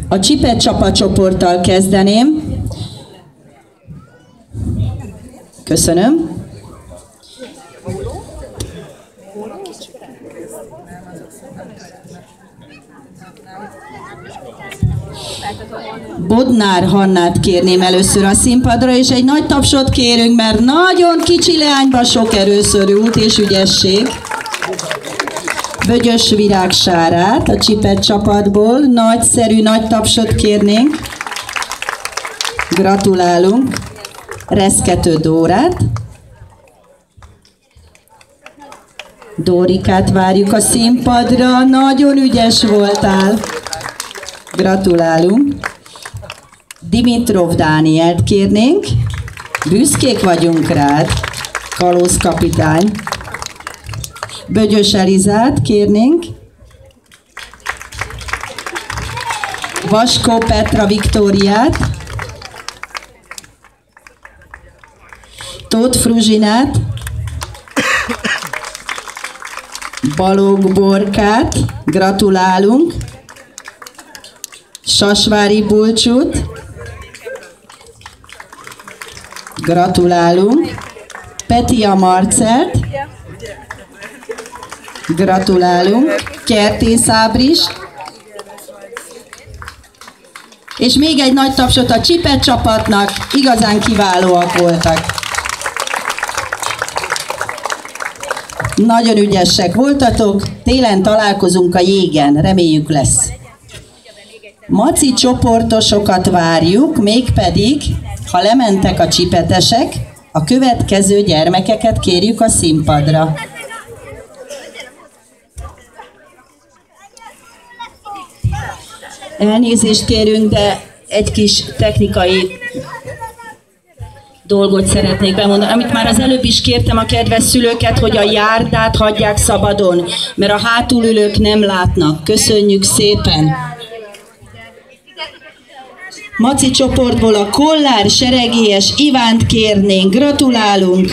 A Csipet csapatcsoporttal kezdeném. Köszönöm. Bodnár Hannát kérném először a színpadra, és egy nagy tapsot kérünk, mert nagyon kicsi leányban sok erőszörült és ügyesség. Bögyös Virág Sárát a Csipet csapatból, nagyszerű nagy tapsot kérnénk. Gratulálunk. Reszkető Dórát. Dórikát várjuk a színpadra, nagyon ügyes voltál. Gratulálunk. Dimitrov Dánielt kérnénk. Büszkék vagyunk rád, kalózkapitány. Bögyös Elizát kérnénk. Vaskó Petra Viktóriát. Tóth Fruzsinát. Balogh Borkát. Gratulálunk. Sasvári Bulcsút. Gratulálunk. Petia Marcelt. Gratulálunk. Kertész Ábris. És még egy nagy tapsot a Csipet csapatnak, igazán kiválóak voltak. Nagyon ügyesek voltatok, télen találkozunk a jégen, reméljük lesz. Maci csoportosokat várjuk, mégpedig, ha lementek a csipetesek, a következő gyermekeket kérjük a színpadra. Elnézést kérünk, de egy kis technikai dolgot szeretnék bemondani, amit már az előbb is kértem a kedves szülőket, hogy a járdát hagyják szabadon, mert a hátulülők nem látnak. Köszönjük szépen! Maci csoportból a Kollár Seregélyes Ivánt kérnénk. Gratulálunk!